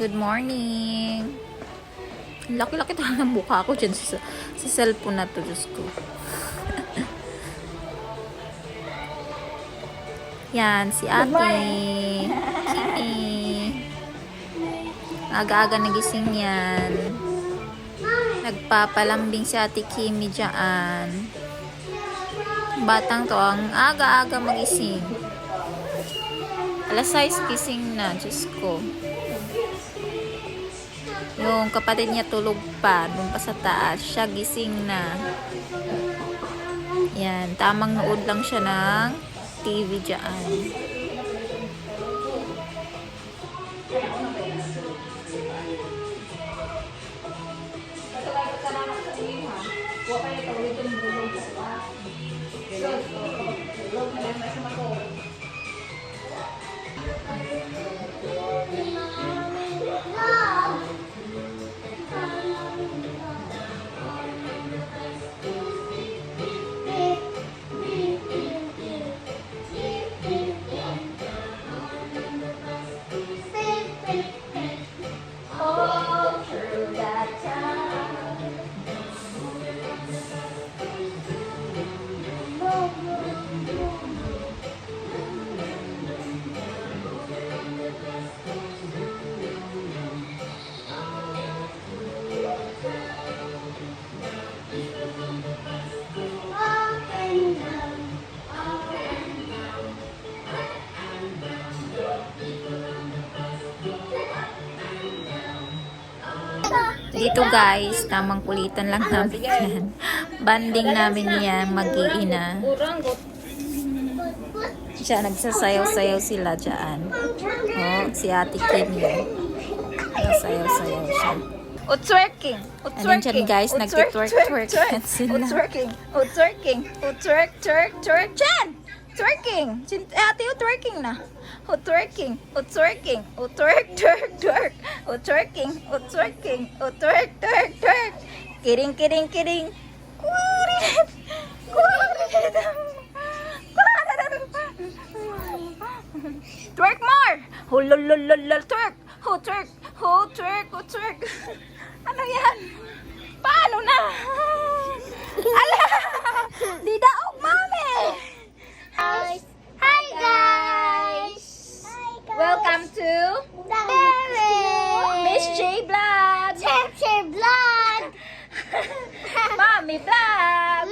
Good morning. Laki-laki talaga ng mukha ko dyan sa cellphone na to. Diyos ko. Yan, si ate. Kimi. Aga-aga nagising yan. Nagpapalambing si ate Kimi dyan. Batang to, ang aga-aga magising. Alas 6 gising na, Diyos ko. Yung kapatid niya tulog pa, dun pa sa taas, siya gising na. Yan, tamang nood lang siya ng TV dyan. Dito guys, tamang kulitan lang namin yan. Banding namin yan, mag-iina. Siya, nagsasayaw-sayaw sila dyan. Oh, si ate Kimi. Nagsasayaw-sayaw siya. Twerking. Ano dyan guys, nagtitwerk-twerk sila. Twerking. Twerk. Jan! Twerking. Ate, twerking na. Twerking. Twerk. Twerking. Twerk. Kidding. Kurit. Twerk more. Hululululul. Twerk. Twerk. Ano yan? Paano na? Ala! Di daog, mami! Hi guys! Welcome to Miss J Vlog! Mommy Vlog!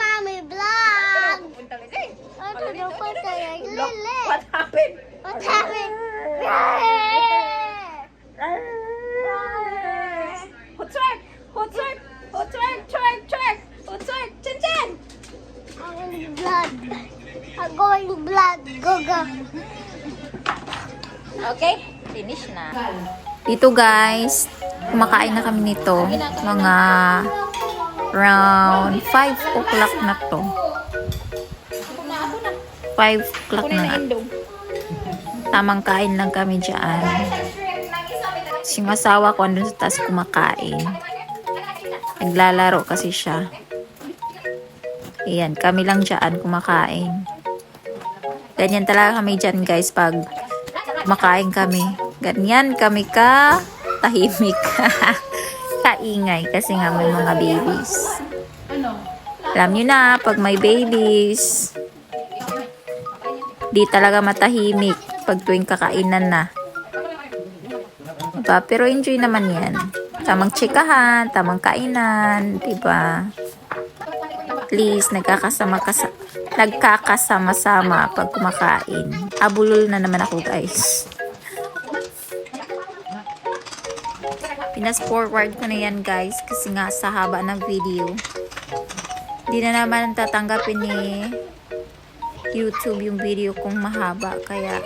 What happened? Twerk! Chin! Going blood. Go. Okay, finish na. Dito guys, kumakain na kami nito. Mga around 5 o'clock na to. 5 o'clock na. Tamang kain lang kami dyan. Yung asawa ko andun sa taas kumakain. Naglalaro kasi siya. Ayan, kami lang dyan kumakain. Ganyan talaga kami dyan guys pag kumakain kami. Ganyan kami ka tahimik. Kaingay kasi nga may mga babies. Alam nyo na, pag may babies, di talaga matahimik pag tuwing kakainan na. Diba? Pero enjoy naman yan. Tamang chikahan, tamang kainan, diba? At least nagkakasama-sama pag kumakain. Abulol na naman ako guys. Pinas forward ko na yan guys kasi nga sa haba ng video. Di na naman tatanggapin ni YouTube yung video kung mahaba, kaya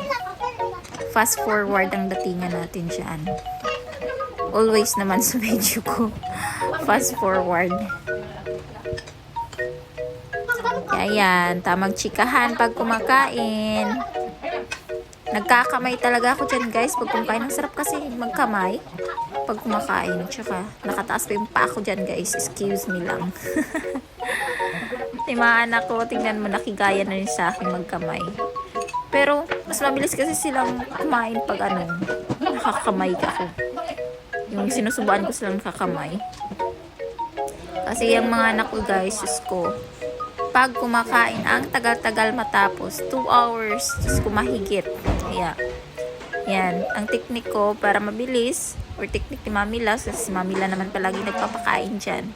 fast forward ang datingan natin dyan. Always naman sa video ko fast forward. Ayan, tamang chikahan pag kumakain. Nagkakamay talaga ako dyan guys pag kumakain. Ang sarap kasi magkamay pag kumakain. Tsaka nakataas pa yung pa ako dyan guys. Excuse me lang. Yung mga anak ko, tingnan mo, nakigaya na rin sa akin magkamay. Pero mas mabilis kasi silang kumain pag nakakamay ako. Yung sinusubuan ko silang kakamay. Kasi yung mga anak ko guys, Diyos ko, pag kumakain, ang tagal-tagal matapos. 2 hours, Diyos ko mahigit. Kaya, yan. Ang technique ko para mabilis, or technique ni Mamila, kasi si Mamila naman palagi nagpapakain dyan.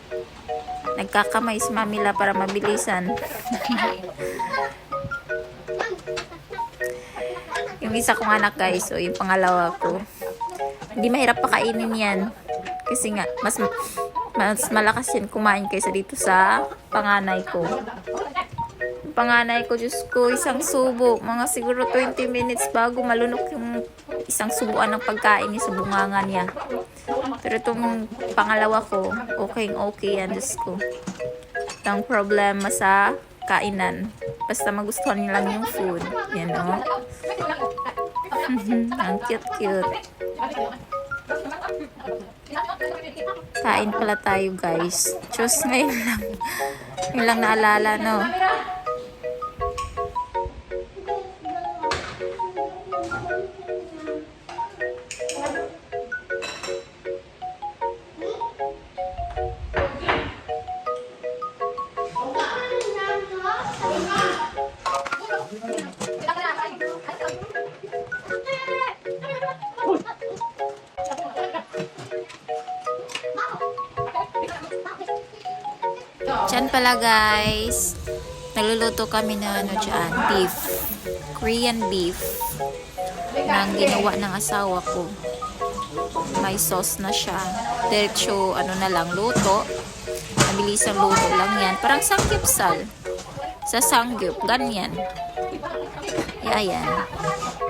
Nagkakamay si Mamila para mabilisan. Yung isa kong anak guys, so yung pangalawa ko, hindi mahirap pakainin yan. Kasi nga, mas malakas yan kumain kaysa dito sa panganay ko. Yung panganay ko, Diyos ko, isang subo. Mga siguro 20 minutes bago malunok yung isang subuan ng pagkain niya sa bunganga niya. Pero itong pangalawa ko, okay yan, Diyos ko. Walang problema sa kainan. Basta magustuhan niya lang yung food. Yan o. Ang cute. Kain pala tayo guys. Diyos, ngayon lang. Ngayon lang naalala, no? Diyan pala guys, nagluluto kami na ano dyan, beef. Korean beef. Na ginawa ng asawa ko. May sauce na siya. Diretso, ano na lang, luto. Mabilisang luto lang yan. Parang sanggipsal. Sa sanggip, ganyan. Yan.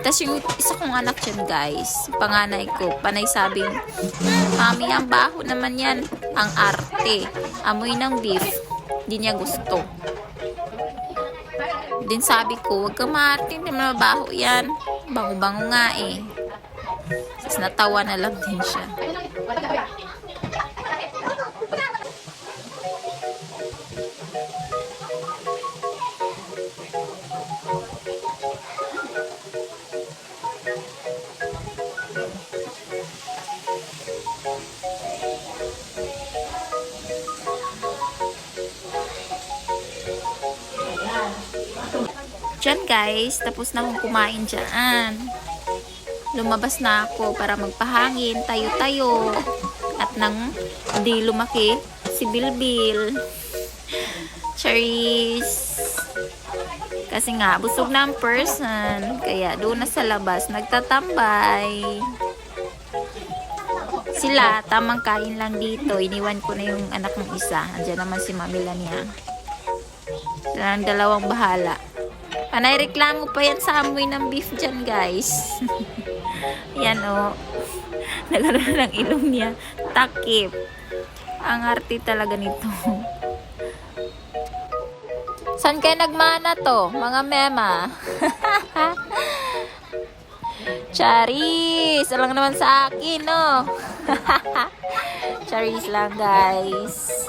Tapos yung isa kong anak dyan guys, panganay ko, panay sabing, Mami, ang baho naman yan. Ang arte. Amoy ng beef. Hindi niya gusto. Din sabi ko, huwag kang maarte, hindi naman mabaho yan. Bango-bango nga eh. Tapos natawa na lang din siya. Diyan guys, tapos na akong kumain dyan. Lumabas na ako para magpahangin, tayo-tayo. At nang hindi lumaki si Bilbil. Charis. Kasi nga, busog na ang person. Kaya doon na sa labas, nagtatambay. Sila, tamang kain lang dito. Iniwan ko na yung anak ng isa. Andiyan naman si Mamila niya. Sila ang dalawang bahala. Panay reklamo pa yan sa amoy ng beef dyan, guys. Yan, o. Nagkaroon ng ilong niya. Takip. Ang arte talaga nito. Saan kayo nagmana to, mga mema? Charis! Alang naman sa akin, no? Charis lang, guys.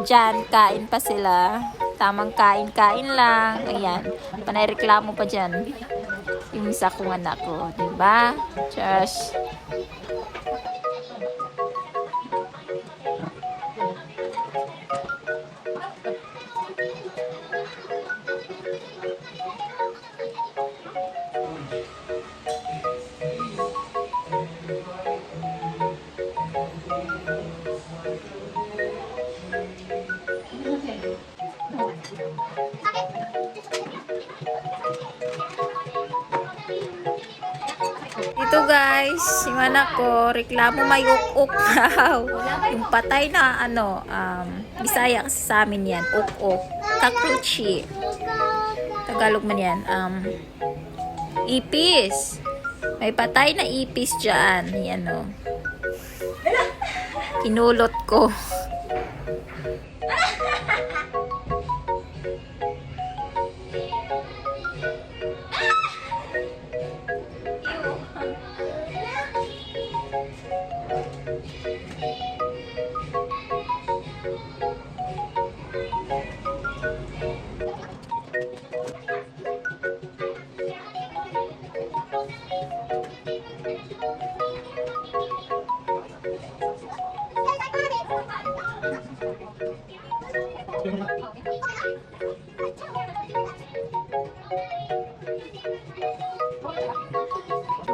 Diyan, kain pa sila. Tamang kain-kain lang. Ayan. Panay reklamo pa dyan. Yung isa kong anak ko. Diba? Cheers. Ito guys, yung anak ko, reklamo may uk-uk daw. Yung patay na ano, Bisaya kasi sa amin yan, uk-uk. Kakruchi. Tagalog man yan. Ipis. May patay na ipis dyan. Yan o. Kinulot ko.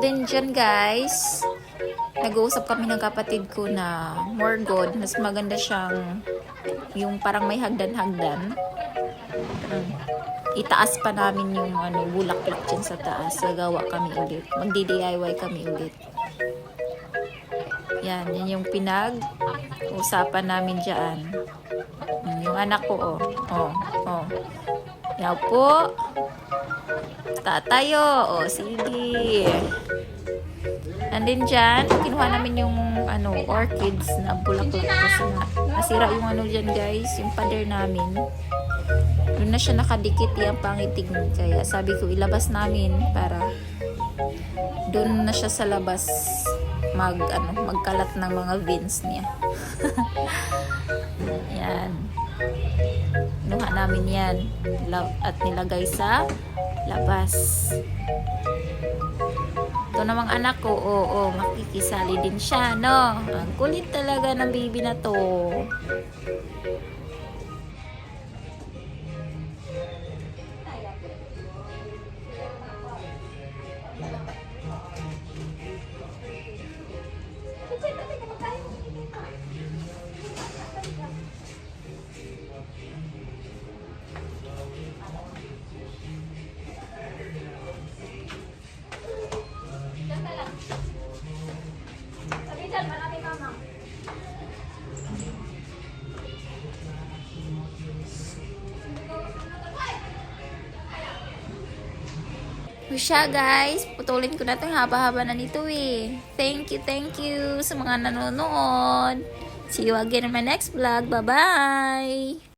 Then dyan guys, nag-uusap kami ng kapatid ko na more good, mas maganda siyang yung parang may hagdan-hagdan. Itaas pa namin yung bulaklak dyan sa taas. Gagawa kami ulit. Magdi-DIY kami ulit. Yan yung pinag-usapan namin dyan. Yung anak ko, oh. Yan po. Tatayo. Sige. And then dyan, kinuha namin yung orchids na bulaklak kasi nasira yung dyan guys, yung pader namin. Doon na siya nakadikit yung pangitig. Kaya sabi ko ilabas namin para doon na siya sa labas magkalat ng mga veins niya. Yan. Kinuha namin yan at nilagay sa labas. Ito namang anak ko, makikisali din siya, no? Ang kulit talaga ng baby na to. So siya guys, putulin ko na itong haba-haba na nito eh. Thank you sa mga nanonood. See you again in my next vlog. Bye-bye!